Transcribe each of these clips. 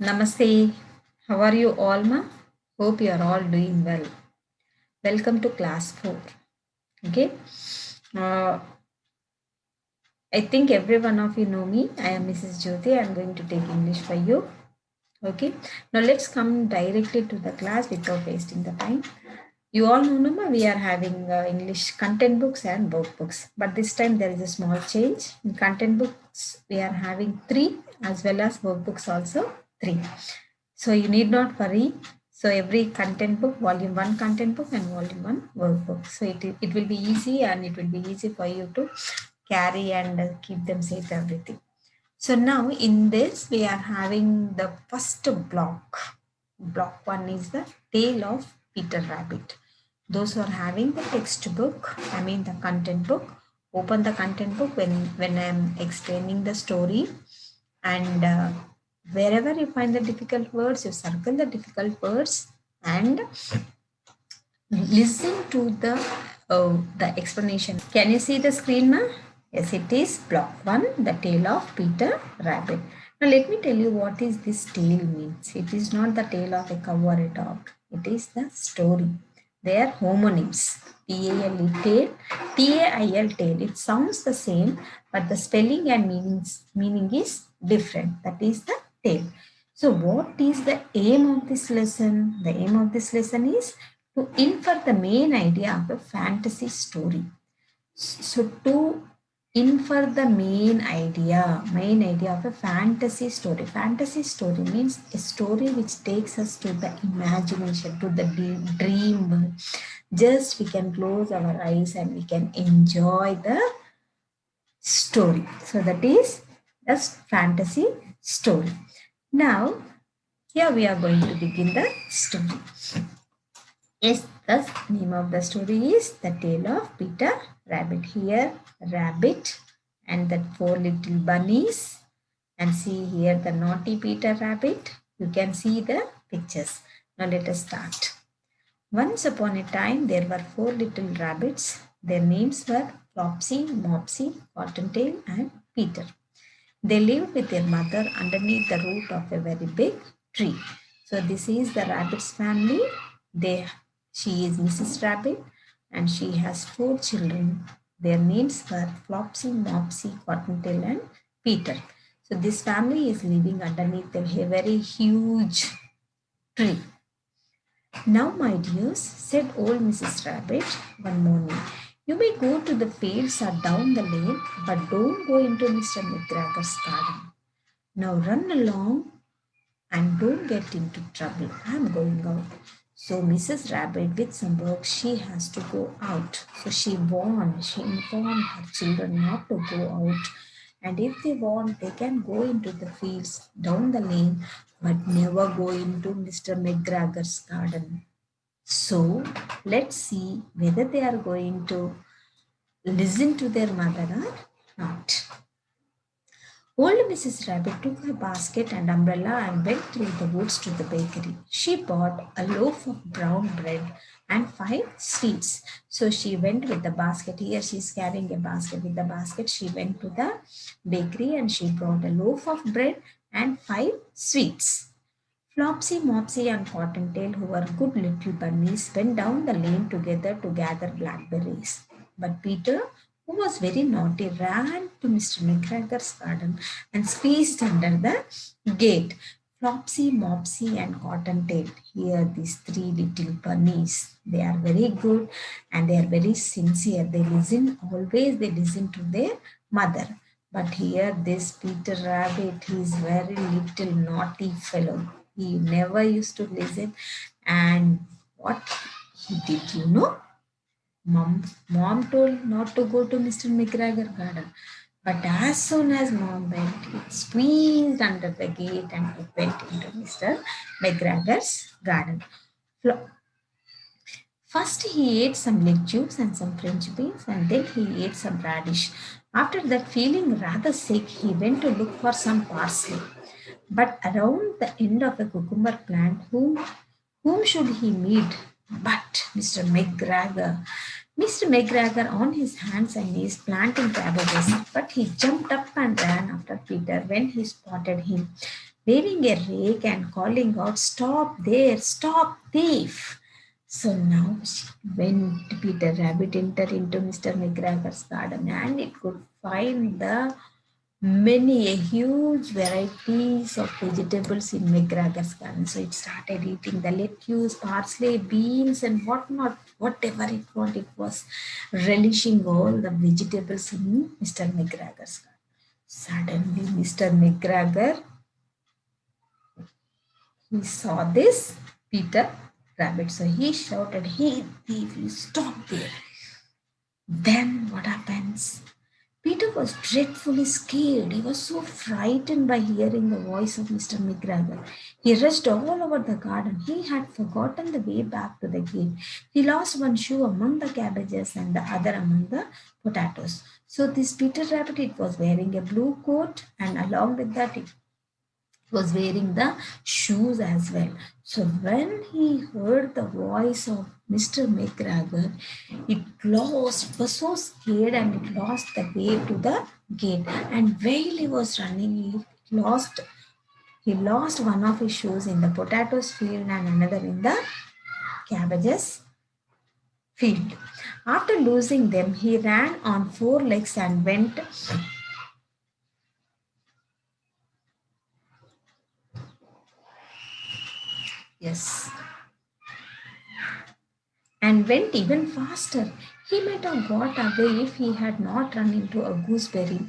Namaste. How are you all, ma? Hope you are all doing well. Welcome to class 4. Okay. Uh, I think every one of you know me. I am Mrs. Jyoti. I am going to take English for you. Okay. Now let's come directly to the class without wasting the time. You all know, no, ma, we are having English content books and workbooks. But this time there is a small change. In content books, we are having 3 as well as workbooks also 3. So you need not worry. So every content book, volume 1 content book and volume 1 workbook. So it will be easy and it will be easy for you to carry and keep them safe, everything. So now in this, we are having the first block. Block 1 is the Tale of Peter Rabbit. Those who are having the textbook, I mean the content book, open the content book when I am explaining the story, and wherever you find the difficult words, you circle the difficult words and listen to the explanation. Can you see the screen, ma? Yes, it is block 1, the tale of Peter Rabbit. Now let me tell you what is this tale means. It is not the tale of a cow or a dog. It is the story. They are homonyms. T-A-L-E tale, T-A-I-L tale. It sounds the same, but the spelling and meaning is different. That is the tale. So what is the aim of this lesson? The aim of this lesson is to infer the main idea of a fantasy story. So to infer the main idea of a fantasy story. Fantasy story means a story which takes us to the imagination, to the dream world. Just we can close our eyes and we can enjoy the story. So that is a fantasy story. Now, here we are going to begin the story. Yes, the name of the story is The Tale of Peter Rabbit. Here, rabbit and the 4 little bunnies. And see here the naughty Peter Rabbit. You can see the pictures. Now let us start. Once upon a time, there were 4 little rabbits. Their names were Flopsy, Mopsy, Cottontail, and Peter. They lived with their mother underneath the root of a very big tree. So this is the rabbit's family. She is Mrs. Rabbit and she has 4 children. Their names were Flopsy, Mopsy, Cottontail, and Peter. So this family is living underneath a very huge tree. Now, my dears, said old Mrs. Rabbit one morning, you may go to the fields or down the lane, but don't go into Mr. McGregor's garden. Now run along and don't get into trouble. I'm going out. So Mrs. Rabbit, with some work, she has to go out. So she informed her children not to go out. And if they want, they can go into the fields down the lane, but never go into Mr. McGregor's garden. So let's see whether they are going to listen to their mother or not. Old Mrs. Rabbit took her basket and umbrella and went through the woods to the bakery. She bought a loaf of brown bread and 5 sweets. So she went with the basket. Here she is carrying a basket. With the basket, she went to the bakery and she brought a loaf of bread and 5 sweets. Flopsy, Mopsy, and Cottontail, who were good little bunnies, went down the lane together to gather blackberries. But Peter, who was very naughty, ran to Mr. McGregor's garden and squeezed under the gate. Flopsy, Mopsy, and Cottontail. Here, these 3 little bunnies. They are very good and they are very sincere. They listen to their mother. But here, this Peter Rabbit, he is very little naughty fellow. He never used to listen. And what he did, you know? Mom told not to go to Mr. McGregor garden. But as soon as mom went, he squeezed under the gate and he went into Mr. McGregor's garden. First, he ate some lettuce and some French beans, and then he ate some radish. After that, feeling rather sick, he went to look for some parsley. But around the end of a cucumber plant, whom should he meet but Mr. McGregor? Mr. McGregor on his hands and knees planting cabbages, but he jumped up and ran after Peter when he spotted him. waving a rake and calling out, "Stop there, stop, thief!" So now when Peter Rabbit entered into Mr. McGregor's garden and it could find the many a huge varieties of vegetables in McGregor's garden. So it started eating the lettuce, parsley, beans, and whatnot, whatever it wanted. It was relishing all the vegetables in Mr. McGregor's garden. Suddenly, Mr. McGregor, he saw this Peter Rabbit. So he shouted, "Hey, thief, you stop there." Then what happens? Peter was dreadfully scared. He was so frightened by hearing the voice of Mr. McGregor. He rushed all over the garden. He had forgotten the way back to the gate. He lost one shoe among the cabbages and the other among the potatoes. So this Peter Rabbit, it was wearing a blue coat, and along with that it was wearing the shoes as well. So when he heard the voice of Mr. McGregor, it was so scared and it lost the way to the gate. And while he was running, he lost one of his shoes in the potatoes field and another in the cabbages field. After losing them, he ran on four legs and went. Yes. And went even faster. He might have got away if he had not run into a gooseberry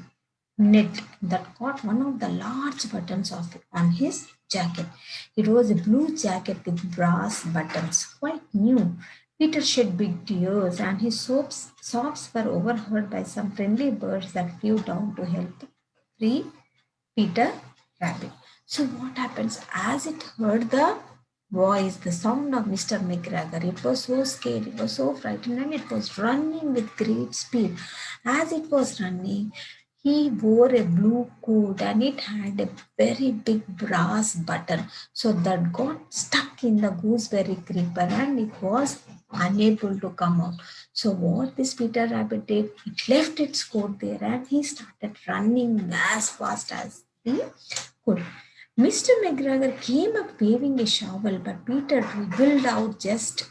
net that caught one of the large buttons on his jacket. It was a blue jacket with brass buttons, quite new. Peter shed big tears, and his sobs were overheard by some friendly birds that flew down to help free Peter Rabbit. So what happens as it heard the voice, the sound of Mr. McGregor? It was so scared, it was so frightened, and it was running with great speed. As it was running, he wore a blue coat and it had a very big brass button. So that got stuck in the gooseberry creeper and it was unable to come out. So what this Peter Rabbit did, it left its coat there and he started running as fast as he could. Mr. McGregor came up waving a shovel, but Peter wriggled out just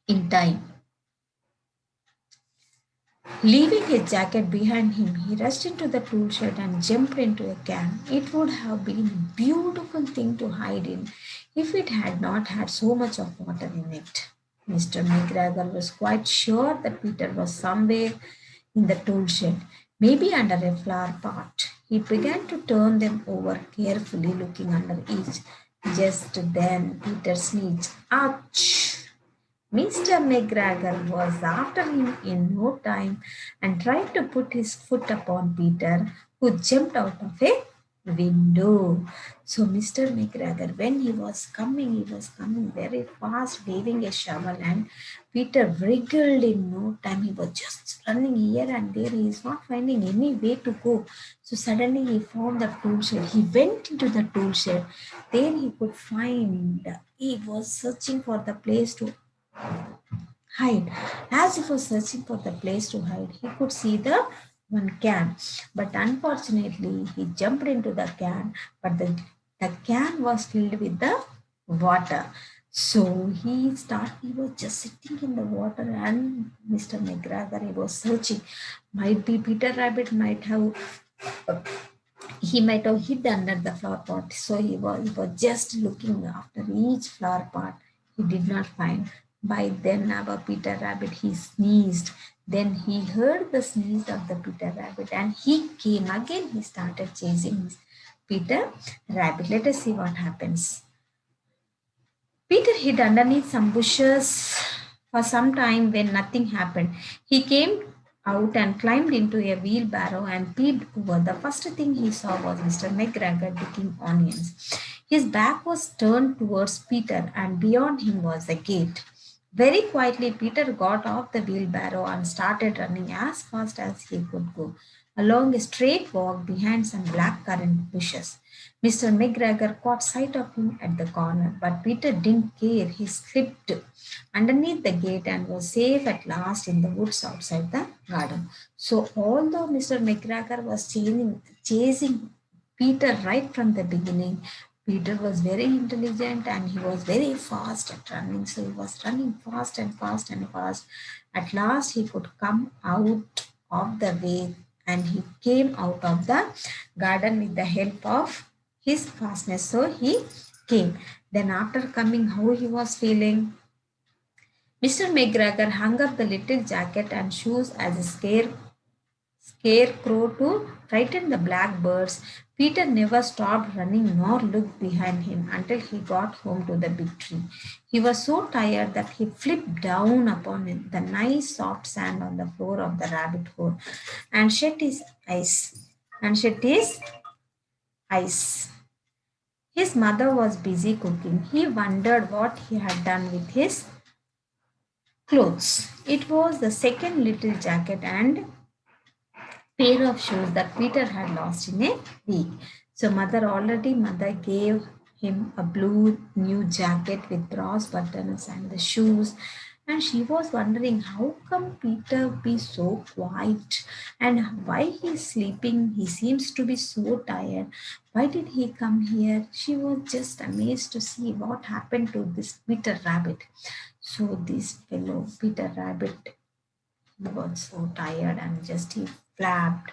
in time. Leaving his jacket behind him, he rushed into the tool shed and jumped into a can. It would have been a beautiful thing to hide in if it had not had so much of water in it. Mr. McGregor was quite sure that Peter was somewhere in the tool shed, maybe under a flower pot. He began to turn them over carefully, looking under each. Just then, Peter sneezed. Ouch! Mr. McGregor was after him in no time and tried to put his foot upon Peter, who jumped out of a window. So Mr. McGregor, when he was coming very fast, waving a shovel, and Peter wriggled in no time. He was just running here and there. He is not finding any way to go. So suddenly he found the tool shed. He went into the tool shed. There he could find, he was searching for the place to hide. As he was searching for the place to hide, he could see the one can. But unfortunately, he jumped into the can, but the can was filled with the water. So he was just sitting in the water and Mr. McGregor, he was searching. Might be Peter Rabbit might have he might have hid under the flower pot. So he was just looking after each flower pot. He did not find. By then, our Peter Rabbit, he sneezed. Then he heard the sneeze of the Peter Rabbit and he came again. He started chasing Peter Rabbit. Let us see what happens. Peter hid underneath some bushes for some time when nothing happened. He came out and climbed into a wheelbarrow and peeped over. The first thing he saw was Mr. McGregor digging onions. His back was turned towards Peter, and beyond him was a gate. Very quietly, Peter got off the wheelbarrow and started running as fast as he could go along a straight walk behind some black-currant bushes. Mr. McGregor caught sight of him at the corner, but Peter didn't care. He slipped underneath the gate and was safe at last in the woods outside the garden. So, although Mr. McGregor was chasing Peter right from the beginning. Peter was very intelligent and he was very fast at running. So he was running fast and fast and fast. At last, he could come out of the way and he came out of the garden with the help of his fastness. So he came. Then, after coming, how he was feeling? Mr. McGregor hung up the little jacket and shoes as a scarecrow to frighten the blackbirds. Peter never stopped running nor looked behind him until he got home to the big tree. He was so tired that he flipped down upon it, the nice soft sand on the floor of the rabbit hole and shut his eyes. And shut his eyes. His mother was busy cooking. He wondered what he had done with his clothes. It was the second little jacket and pair of shoes that Peter had lost in a week. So mother gave him a blue new jacket with brass buttons and the shoes. And she was wondering how come Peter be so quiet and why he's sleeping. He seems to be so tired. Why did he come here? She was just amazed to see what happened to this Peter Rabbit. So this fellow Peter Rabbit, he was so tired and just he flapped.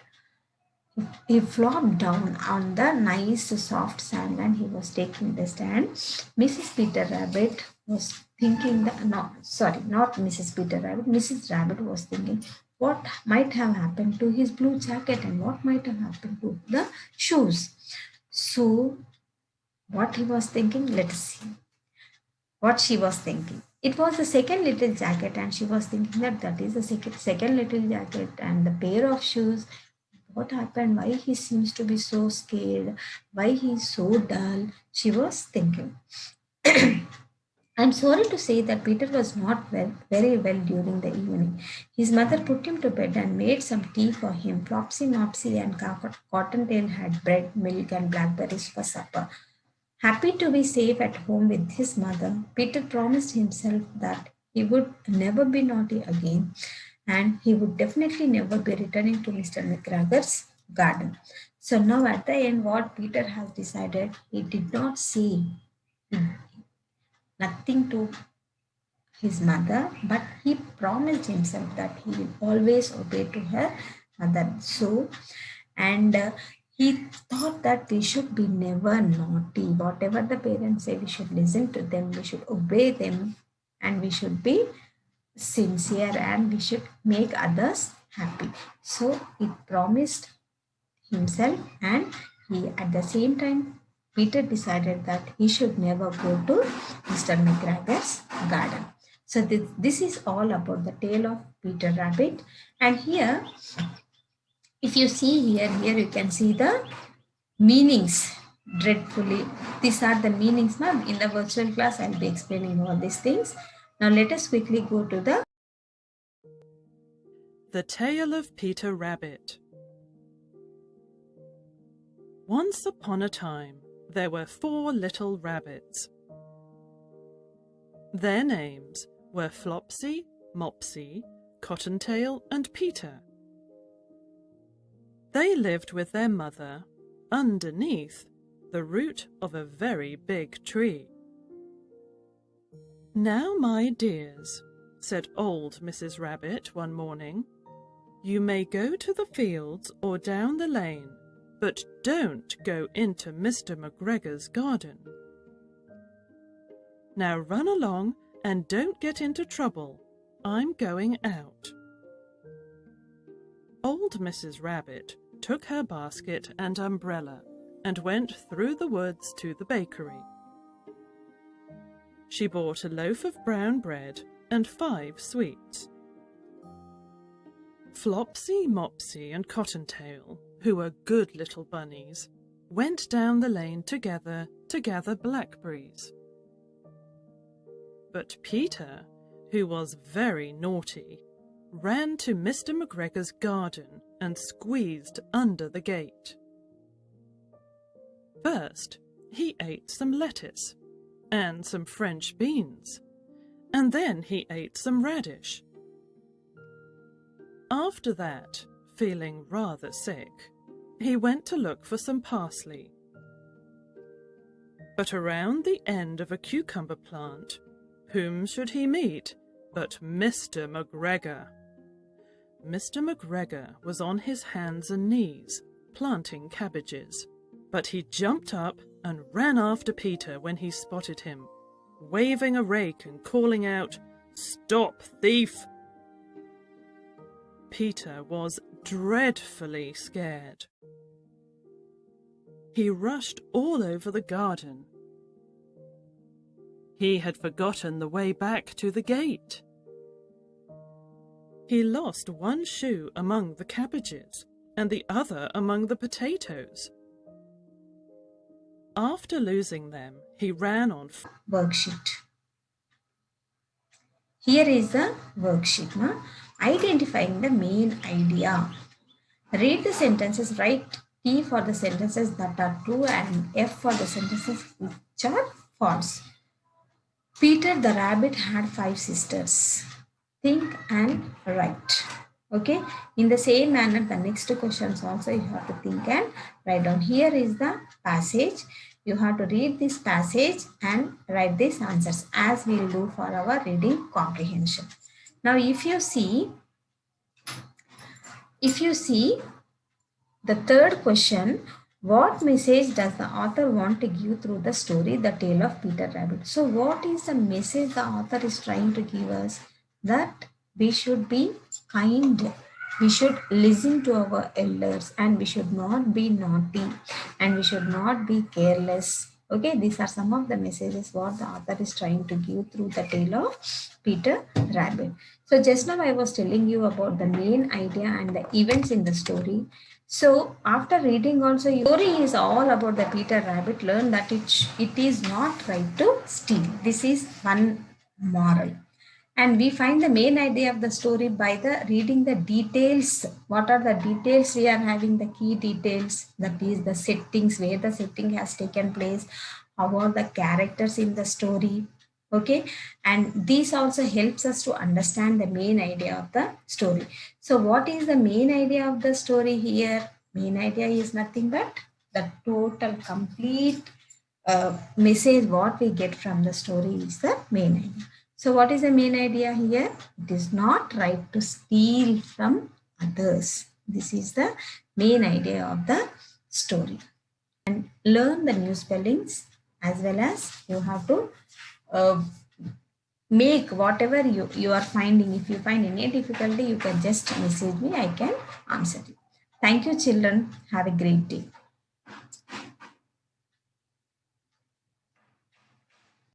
He flopped down on the nice soft sand and he was taking the stand. Mrs. Peter Rabbit was thinking that, no, sorry, not Mrs. Peter Rabbit. Mrs. Rabbit was thinking what might have happened to his blue jacket and what might have happened to the shoes. So, what he was thinking, let us see what she was thinking. It was the second little jacket, and she was thinking that that is the second little jacket and the pair of shoes. What happened? Why he seems to be so scared? Why he is so dull? She was thinking. I'm sorry to say that Peter was not very well during the evening. His mother put him to bed and made some tea for him. Flopsy, Mopsy, and Cottontail had bread, milk, and blackberries for supper. Happy to be safe at home with his mother, Peter promised himself that he would never be naughty again and he would definitely never be returning to Mr. McGregor's garden. So now at the end, what Peter has decided, he did not say nothing to his mother, but he promised himself that he will always obey to her mother. So, and he thought that we should be never naughty. Whatever the parents say, we should listen to them, we should obey them, and we should be sincere and we should make others happy. So, he promised himself and he at the same time Peter decided that he should never go to Mr. McGregor's garden. So this is all about the tale of Peter Rabbit. And here, if you see here you can see the meanings dreadfully. These are the meanings. Now in the virtual class, I'll be explaining all these things. Now let us quickly go to The Tale of Peter Rabbit. Once upon a time, there were 4 little rabbits. Their names were Flopsy, Mopsy, Cottontail, and Peter. They lived with their mother underneath the root of a very big tree. "Now, my dears," said old Mrs. Rabbit one morning, "you may go to the fields or down the lane, but don't go into Mr. McGregor's garden. Now run along and don't get into trouble. I'm going out." Old Mrs. Rabbit took her basket and umbrella and went through the woods to the bakery. She bought a loaf of brown bread and 5 sweets. Flopsy, Mopsy, and Cottontail, who were good little bunnies, went down the lane together to gather blackberries. But Peter, who was very naughty, ran to Mr. McGregor's garden and squeezed under the gate. First, he ate some lettuce and some French beans, and then he ate some radish. After that, feeling rather sick, he went to look for some parsley. But around the end of a cucumber plant, whom should he meet but Mr. McGregor? Mr. McGregor was on his hands and knees, planting cabbages. But he jumped up and ran after Peter when he spotted him, waving a rake and calling out, "Stop, thief!" Peter was dreadfully scared. He rushed all over the garden. He had forgotten the way back to the gate. He lost one shoe among the cabbages and the other among the potatoes. After losing them, he ran on. Worksheet. Here is the worksheet. Identifying the main idea. Read the sentences, write T for the sentences that are true and F for the sentences which are false. Peter the rabbit had 5 sisters. Think and write. Okay. In the same manner, the next questions also you have to think and write down. Here is the passage. You have to read this passage and write these answers as we will do for our reading comprehension. Now, if you see the third question, what message does the author want to give through the story, The Tale of Peter Rabbit? So, what is the message the author is trying to give us? That we should be kind, we should listen to our elders, and we should not be naughty, and we should not be careless. Okay, these are some of the messages what the author is trying to give through The Tale of Peter Rabbit. So just now I was telling you about the main idea and the events in the story. So after reading also, your story is all about the Peter Rabbit. Learn that it is not right to steal. This is one moral. And we find the main idea of the story by the reading the details. What are the details? We are having the key details. That is the settings, where the setting has taken place. How are the characters in the story? Okay. And this also helps us to understand the main idea of the story. So what is the main idea of the story here? Main idea is nothing but the total complete message what we get from the story is the main idea. So what is the main idea here? It is not right to steal from others. This is the main idea of the story. And learn the new spellings, as well as you have to make whatever you are finding. If you find any difficulty, you can just message me. I can answer you. Thank you, children. Have a great day.